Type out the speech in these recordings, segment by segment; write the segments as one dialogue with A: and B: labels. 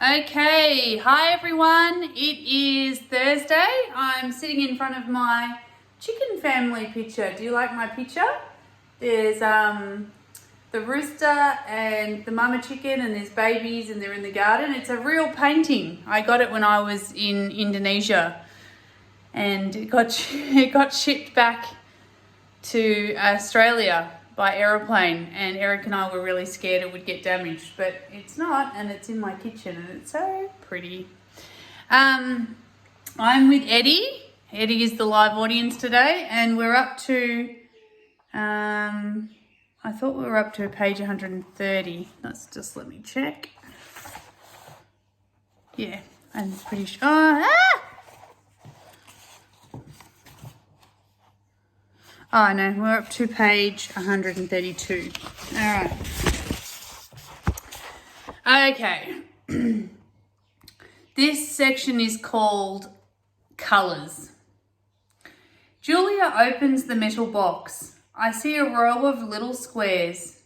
A: Okay, hi everyone. It is Thursday. I'm sitting in front of my chicken family picture. Do you like my picture? There's the rooster and the mama chicken, and there's babies, and they're in the garden. It's a real painting. I got it when I was in Indonesia, and it got shipped back to Australia by aeroplane, and Eric and I were really scared it would get damaged, but it's not, and it's in my kitchen, and it's so pretty. I'm with Eddie. Eddie is the live audience today, and we're up to I thought we were up to page 130. Let me check. Yeah, I'm pretty sure. Oh no, we're up to page 132. All right. Okay. This section is called Colours. Julia opens the metal box. I see a row of little squares.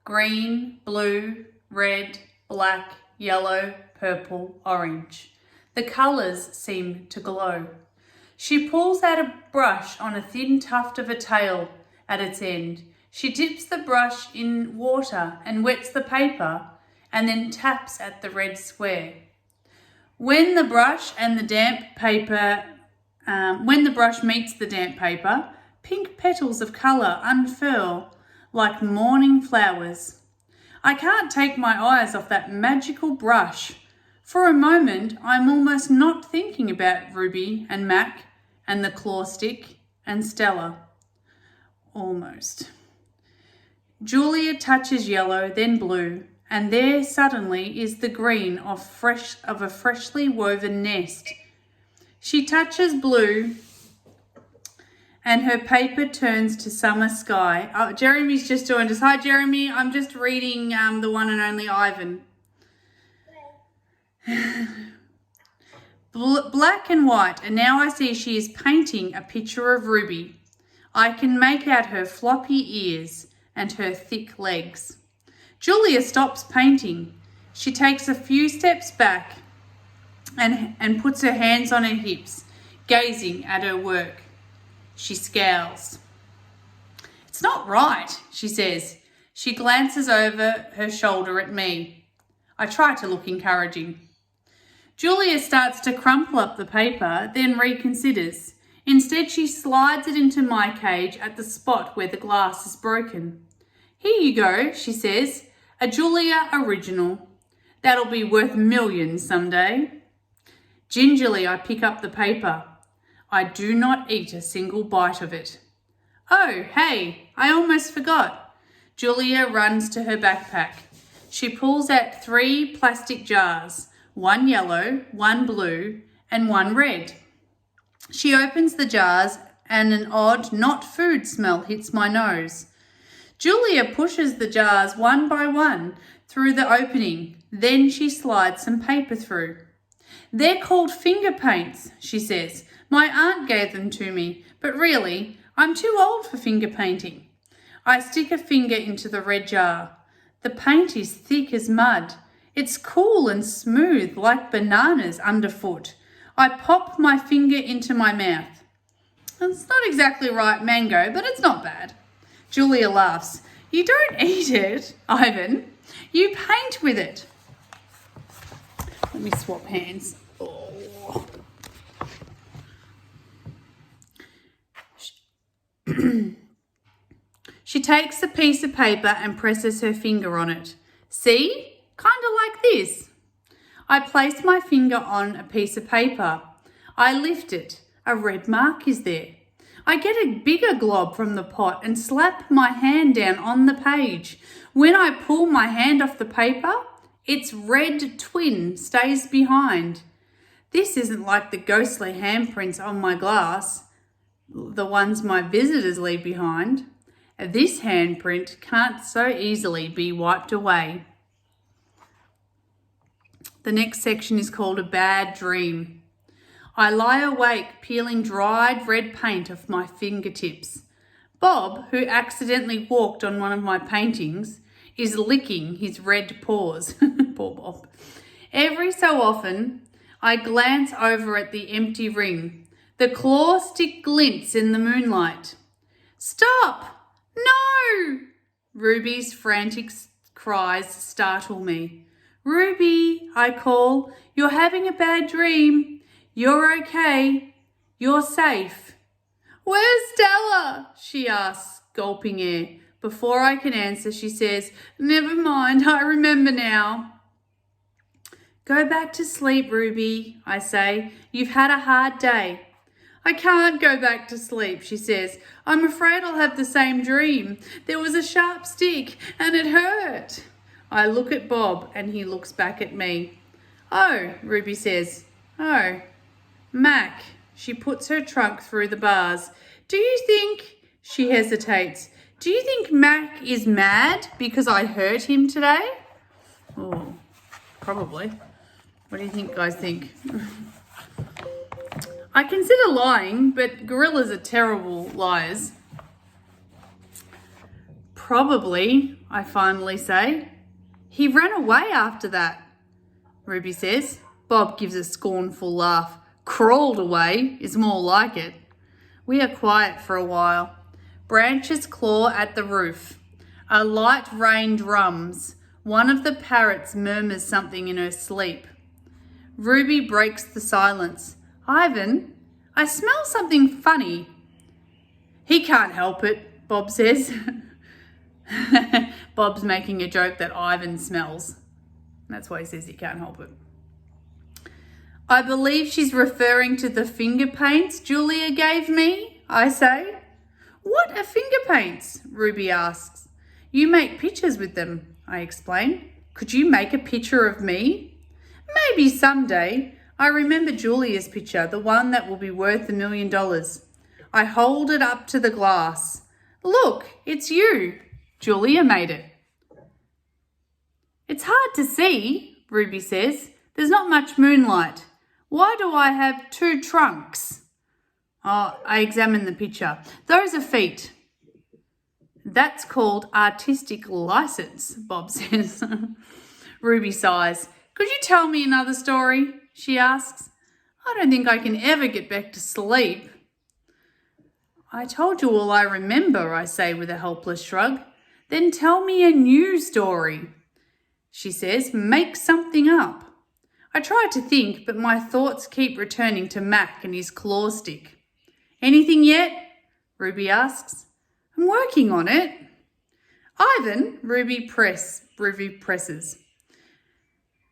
A: Green, blue, red, black, yellow, purple, orange. The colours seem to glow. She pulls out a brush on a thin tuft of a tail at its end. She dips the brush in water and wets the paper and then taps at the red square. When the brush meets the damp paper, pink petals of colour unfurl like morning flowers. I can't take my eyes off that magical brush. For a moment, I'm almost not thinking about Ruby and Mac and the claw stick and Stella. Almost. Julia touches yellow, then blue, and there suddenly is the green of a freshly woven nest. She touches blue, and her paper turns to summer sky. Oh, Jeremy's just joined us. Hi, Jeremy. I'm just reading the one and only Ivan. Black and white, and now I see she is painting a picture of Ruby. I can make out her floppy ears and her thick legs. Julia stops painting. She takes a few steps back and puts her hands on her hips, gazing at her work. She scowls. It's not right, she says. She glances over her shoulder at me. I try to look encouraging. Julia starts to crumple up the paper, then reconsiders. Instead, she slides it into my cage at the spot where the glass is broken. Here you go, she says. A Julia original. That'll be worth millions someday. Gingerly, I pick up the paper. I do not eat a single bite of it. Oh, hey, I almost forgot. Julia runs to her backpack. She pulls out 3 plastic jars. 1 yellow, 1 blue, and 1 red. She opens the jars and an odd, not food smell hits my nose. Julia pushes the jars one by one through the opening. Then she slides some paper through. They're called finger paints, she says. My aunt gave them to me, but really, I'm too old for finger painting. I stick a finger into the red jar. The paint is thick as mud. It's cool and smooth like bananas underfoot. I pop my finger into my mouth. It's not exactly right mango, but it's not bad. Julia laughs. You don't eat it, Ivan. You paint with it. Let me swap hands. Oh. She takes a piece of paper and presses her finger on it. See? Kind of like this. I place my finger on a piece of paper. I lift it. A red mark is there. I get a bigger glob from the pot and slap my hand down on the page. When I pull my hand off the paper, its red twin stays behind. This isn't like the ghostly handprints on my glass, the ones my visitors leave behind. This handprint can't so easily be wiped away. The next section is called A Bad Dream. I lie awake peeling dried red paint off my fingertips. Bob, who accidentally walked on one of my paintings, is licking his red paws. Poor Bob. Every so often, I glance over at the empty ring. The claw stick glints in the moonlight. Stop! No! Ruby's frantic cries startle me. Ruby, I call, you're having a bad dream. You're okay. You're safe. Where's Stella? She asks, gulping air. Before I can answer, she says, Never mind, I remember now. Go back to sleep, Ruby, I say. You've had a hard day. I can't go back to sleep, she says. I'm afraid I'll have the same dream. There was a sharp stick and it hurt. I look at Bob and he looks back at me. Oh, Ruby says. Oh, Mac. She puts her trunk through the bars. Do you think, she hesitates, do you think Mac is mad because I hurt him today? Oh, probably. What do you think, guys think? I consider lying, but gorillas are terrible liars. Probably, I finally say. He ran away after that, Ruby says. Bob gives a scornful laugh. Crawled away is more like it. We are quiet for a while. Branches claw at the roof. A light rain drums. One of the parrots murmurs something in her sleep. Ruby breaks the silence. Ivan, I smell something funny. He can't help it, Bob says. Bob's making a joke that Ivan smells. That's why he says he can't help it. I believe she's referring to the finger paints Julia gave me, I say. What are finger paints? Ruby asks. You make pictures with them, I explain. Could you make a picture of me? Maybe someday. I remember Julia's picture, the one that will be worth $1 million. I hold it up to the glass. Look, it's you. Julia made it. It's hard to see, Ruby says. There's not much moonlight. Why do I have 2 trunks? Oh, I examine the picture. Those are feet. That's called artistic license, Bob says. Ruby sighs. Could you tell me another story? She asks. I don't think I can ever get back to sleep. I told you all I remember, I say with a helpless shrug. Then tell me a new story. She says, make something up. I try to think, but my thoughts keep returning to Mac and his claw stick. Anything yet? Ruby asks. I'm working on it. Ivan, Ruby presses.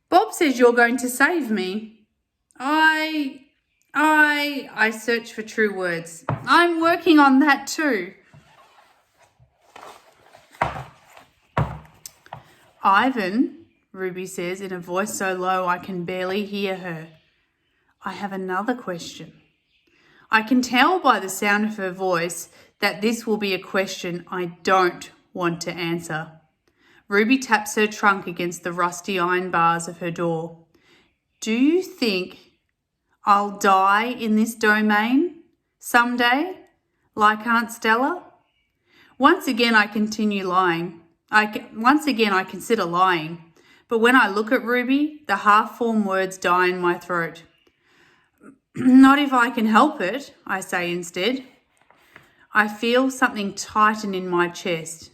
A: Bob says you're going to save me. I search for true words. I'm working on that too. Ivan, Ruby says in a voice so low I can barely hear her. I have another question. I can tell by the sound of her voice that this will be a question I don't want to answer. Ruby taps her trunk against the rusty iron bars of her door. Do you think I'll die in this domain someday, like Aunt Stella? Once again, I continue lying. Once again, I consider lying. But when I look at Ruby, the half-formed words die in my throat. Not if I can help it, I say instead. I feel something tighten in my chest,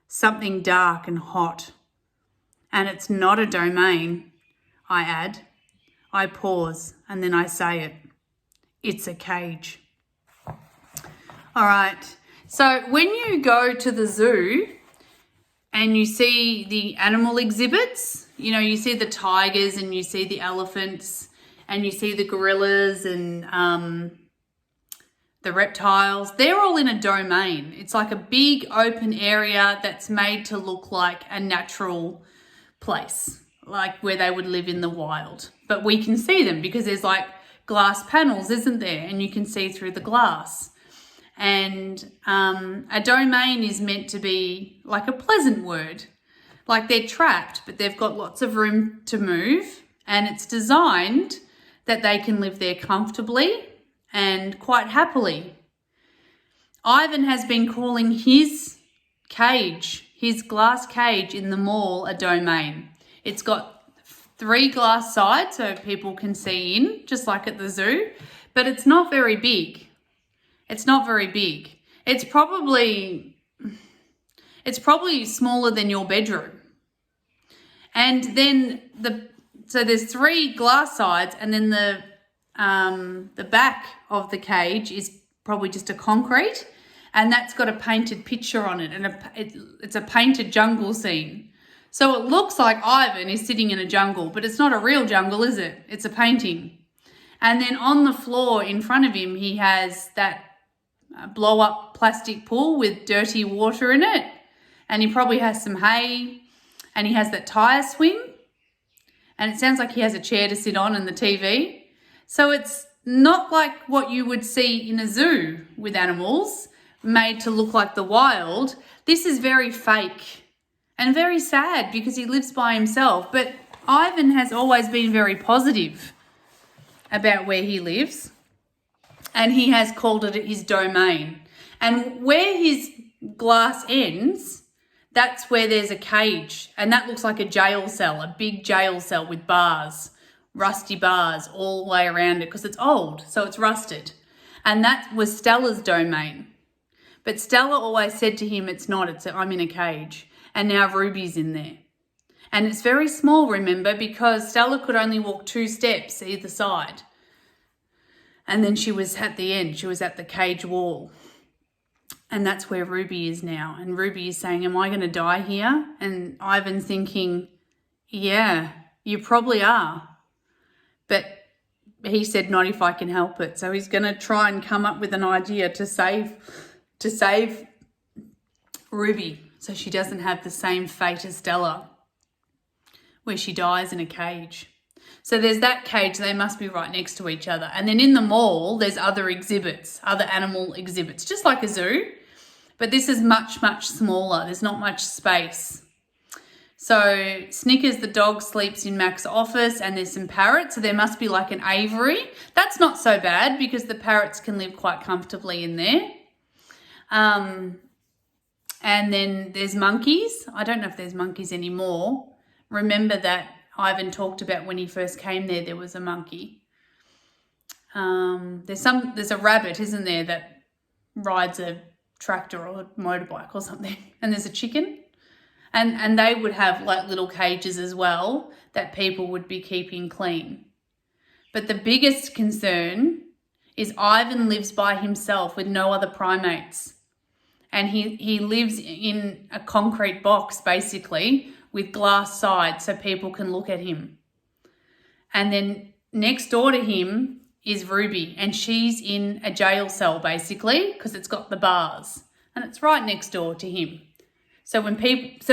A: something dark and hot. And it's not a domain, I add. I pause and then I say it. It's a cage. All right, so when you go to the zoo and you see the animal exhibits, you know, you see the tigers and you see the elephants and you see the gorillas and the reptiles, they're all in a domain. It's like a big open area that's made to look like a natural place, like where they would live in the wild. But we can see them because there's like glass panels, isn't there? And you can see through the glass. And a domain is meant to be like a pleasant word. Like they're trapped, but they've got lots of room to move. And it's designed that they can live there comfortably and quite happily. Ivan has been calling his cage, his glass cage in the mall, a domain. It's got 3 glass sides so people can see in, just like at the zoo, but it's not very big. It's not very big. It's probably smaller than your bedroom. And then so there's 3 glass sides, and then the back of the cage is probably just a concrete, and that's got a painted picture on it, and it's a painted jungle scene. So it looks like Ivan is sitting in a jungle, but it's not a real jungle, is it? It's a painting. And then on the floor in front of him, he has that blow-up plastic pool with dirty water in it, and he probably has some hay, and he has that tire swing, and it sounds like he has a chair to sit on and the TV. So it's not like what you would see in a zoo with animals made to look like the wild. This is very fake and very sad because he lives by himself. But Ivan has always been very positive about where he lives, and he has called it his domain. And where his glass ends, that's where there's a cage, and that looks like a jail cell, a big jail cell with bars, rusty bars all the way around it because it's old, so it's rusted. And that was Stella's domain. But Stella always said to him, it's not, I'm in a cage. And now Ruby's in there. And it's very small, remember, because Stella could only walk 2 steps either side. And then she was at the end, she was at the cage wall. And that's where Ruby is now. And Ruby is saying, am I going to die here? And Ivan's thinking, yeah, you probably are. But he said, not if I can help it. So he's going to try and come up with an idea to save Ruby so she doesn't have the same fate as Stella, where she dies in a cage. So there's that cage, they must be right next to each other. And then in the mall, there's other exhibits, other animal exhibits, just like a zoo, but this is much, much smaller. There's not much space. So Snickers, the dog, sleeps in Mac's office, and there's some parrots, so there must be like an aviary. That's not so bad because the parrots can live quite comfortably in there. And then there's monkeys. I don't know if there's monkeys anymore. Remember that Ivan talked about when he first came there was a monkey. There's a rabbit, isn't there, that rides a tractor or a motorbike or something. And there's a chicken. And they would have like little cages as well that people would be keeping clean. But the biggest concern is Ivan lives by himself with no other primates. And he lives in a concrete box, basically, with glass sides so people can look at him. And then next door to him is Ruby, and she's in a jail cell, basically, because it's got the bars. And it's right next door to him. So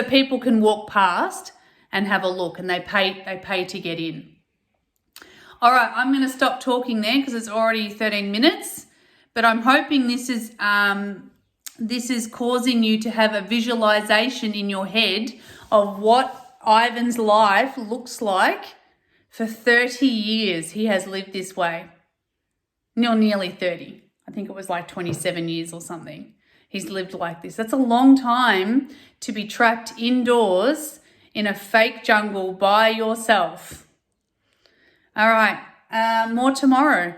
A: people can walk past and have a look, and they pay to get in. All right, I'm going to stop talking there because it's already 13 minutes, but I'm hoping this is causing you to have a visualization in your head of what Ivan's life looks like. For 30 years he has lived this way. Nearly 30. I think it was like 27 years or something. He's lived like this. That's a long time to be trapped indoors in a fake jungle by yourself. All right, more tomorrow.